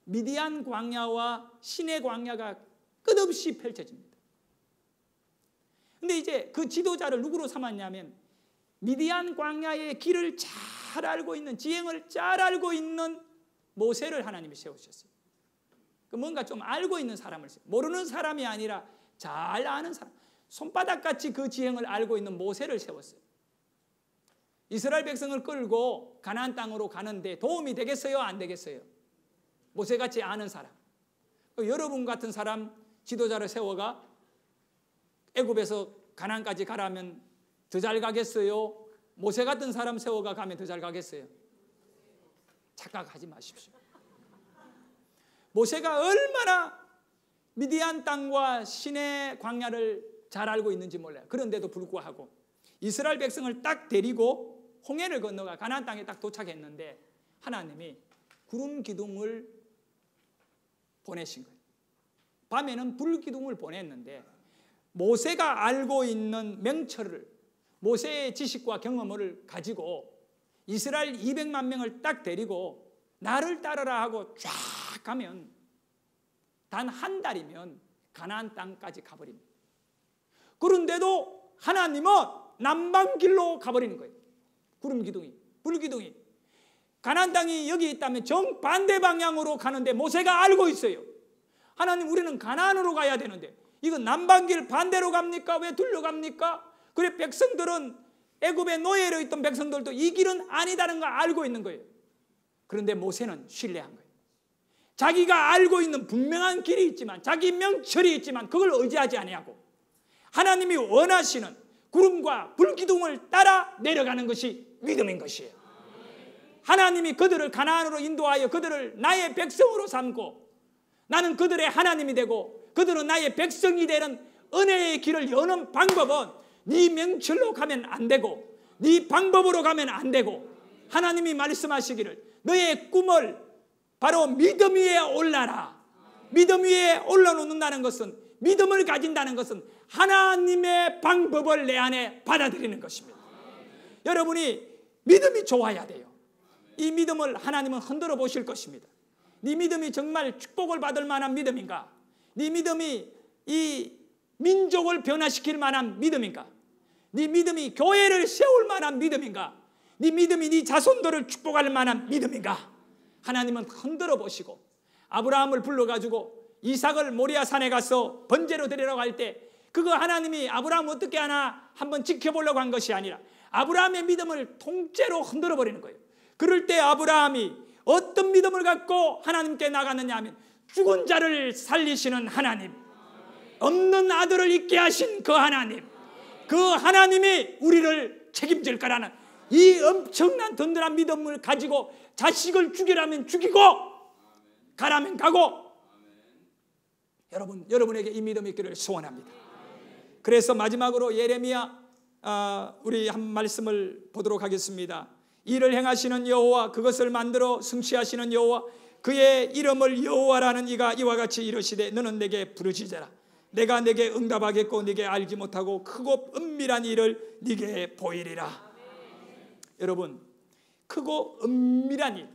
미디안 광야와 시내 광야가 끝없이 펼쳐집니다. 근데 이제 그 지도자를 누구로 삼았냐면 미디안 광야의 길을 잘 알고 있는, 지형을 잘 알고 있는 모세를 하나님이 세우셨어요. 뭔가 좀 알고 있는 사람을 세우셨어요. 모르는 사람이 아니라 잘 아는 사람, 손바닥같이 그 지형을 알고 있는 모세를 세웠어요. 이스라엘 백성을 끌고 가나안 땅으로 가는데 도움이 되겠어요? 안 되겠어요? 모세같이 아는 사람, 여러분 같은 사람 지도자를 세워가 애굽에서 가나안까지 가라면 더 잘 가겠어요? 모세 같은 사람 세워가 가면 더 잘 가겠어요? 착각하지 마십시오. 모세가 얼마나 미디안 땅과 시내 광야를 잘 알고 있는지 몰라요. 그런데도 불구하고 이스라엘 백성을 딱 데리고 홍해를 건너가 가나안 땅에 딱 도착했는데 하나님이 구름 기둥을 보내신 거예요. 밤에는 불 기둥을 보냈는데 모세가 알고 있는 명철을, 모세의 지식과 경험을 가지고 이스라엘 200만 명을 딱 데리고 나를 따르라 하고 쫙 가면 단 한 달이면 가나안 땅까지 가버립니다. 그런데도 하나님은 남방길로 가버리는 거예요. 구름기둥이, 불기둥이. 가나안 땅이 여기 있다면 정반대 방향으로 가는데 모세가 알고 있어요. 하나님, 우리는 가나안으로 가야 되는데 이거 남방길 반대로 갑니까? 왜 둘러갑니까? 그래 백성들은, 애굽의 노예로 있던 백성들도 이 길은 아니다는 걸 알고 있는 거예요. 그런데 모세는 신뢰한 거예요. 자기가 알고 있는 분명한 길이 있지만, 자기 명철이 있지만 그걸 의지하지 아니하고 하나님이 원하시는 구름과 불기둥을 따라 내려가는 것이 믿음인 것이에요. 하나님이 그들을 가나안으로 인도하여 그들을 나의 백성으로 삼고 나는 그들의 하나님이 되고 그들은 나의 백성이 되는 은혜의 길을 여는 방법은 네 명철로 가면 안 되고 네 방법으로 가면 안 되고, 하나님이 말씀하시기를 너의 꿈을 바로 믿음 위에 올라라. 믿음 위에 올라놓는다는 것은, 믿음을 가진다는 것은 하나님의 방법을 내 안에 받아들이는 것입니다. 여러분이 믿음이 좋아야 돼요. 이 믿음을 하나님은 흔들어 보실 것입니다. 네 믿음이 정말 축복을 받을 만한 믿음인가? 네 믿음이 이 민족을 변화시킬 만한 믿음인가? 네 믿음이 교회를 세울 만한 믿음인가? 네 믿음이 네 자손들을 축복할 만한 믿음인가? 하나님은 흔들어 보시고, 아브라함을 불러가지고 이삭을 모리아 산에 가서 번제로 드리려고 할 때 그거 하나님이 아브라함 어떻게 하나 한번 지켜보려고 한 것이 아니라 아브라함의 믿음을 통째로 흔들어 버리는 거예요. 그럴 때 아브라함이 어떤 믿음을 갖고 하나님께 나갔느냐 하면, 죽은 자를 살리시는 하나님, 없는 아들을 있게 하신 그 하나님, 그 하나님이 우리를 책임질 거라는 이 엄청난 든든한 믿음을 가지고 자식을 죽이라면 죽이고 가라면 가고, 여러분에게 이 믿음이 있기를 소원합니다. 그래서 마지막으로 예레미야 우리 한 말씀을 보도록 하겠습니다. 이를 행하시는 여호와, 그것을 만들어 성취하시는 여호와, 그의 이름을 여호와라는 이가 이와 같이 이르시되 너는 내게 부르짖어라. 내가 내게 응답하겠고 네게 알지 못하고 크고 은밀한 일을 네게 보이리라. 여러분, 크고 은밀한 일,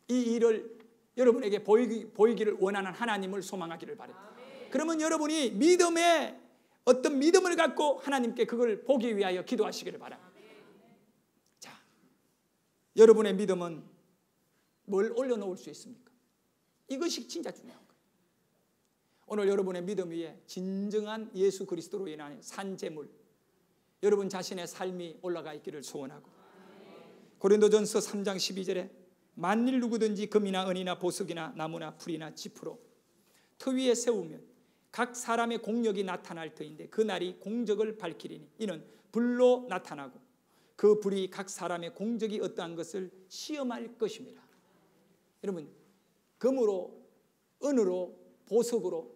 이 일을 여러분에게 보이기를 원하는 하나님을 소망하기를 바랍니다. 그러면 여러분이 믿음의 어떤 믿음을 갖고 하나님께 그걸 보기 위하여 기도하시기를 바랍니다. 자, 여러분의 믿음은 뭘 올려놓을 수 있습니까? 이것이 진짜 중요한 거예요. 오늘 여러분의 믿음 위에 진정한 예수 그리스도로 인한 산재물, 여러분 자신의 삶이 올라가 있기를 소원하고, 고린도전서 3장 12절에 만일 누구든지 금이나 은이나 보석이나 나무나 풀이나 지푸로 터 위에 세우면 각 사람의 공력이 나타날 터인데 그 날이 공적을 밝히리니 이는 불로 나타나고 그 불이 각 사람의 공적이 어떠한 것을 시험할 것입니다. 여러분, 금으로, 은으로, 보석으로,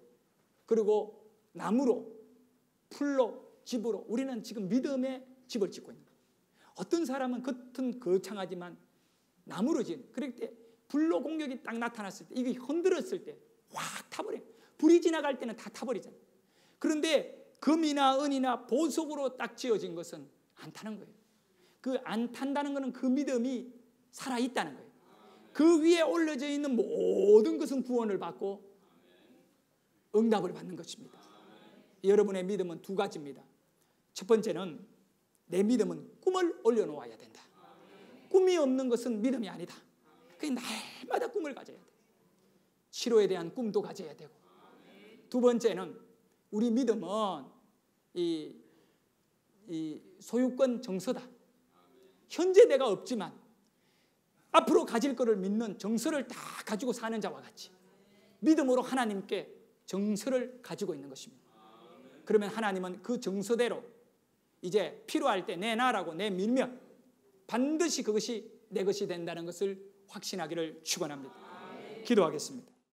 그리고 나무로, 풀로, 집으로 우리는 지금 믿음의 집을 짓고 있는 거예요. 어떤 사람은 겉은 거창하지만 나무로 지은, 그럴 때 불로 공격이 딱 나타났을 때, 이게 흔들었을 때 확 타버려요. 불이 지나갈 때는 다 타버리잖아요. 그런데 금이나 은이나 보석으로 딱 지어진 것은 안 타는 거예요. 그 안 탄다는 것은 그 믿음이 살아있다는 거예요. 그 위에 올려져 있는 모든 것은 구원을 받고 응답을 받는 것입니다. 여러분의 믿음은 두 가지입니다. 첫 번째는 내 믿음은 꿈을 올려놓아야 된다. 꿈이 없는 것은 믿음이 아니다. 그러니까 날마다 꿈을 가져야 돼. 치료에 대한 꿈도 가져야 되고, 두 번째는 우리 믿음은 이 소유권 정서다. 현재 내가 없지만 앞으로 가질 것을 믿는 정서를 다 가지고 사는 자와 같이 믿음으로 하나님께 정서를 가지고 있는 것입니다. 그러면 하나님은 그 정서대로 이제 필요할 때 내놔라고 내밀면 반드시 그것이 내 것이 된다는 것을 확신하기를 축원합니다. 기도하겠습니다.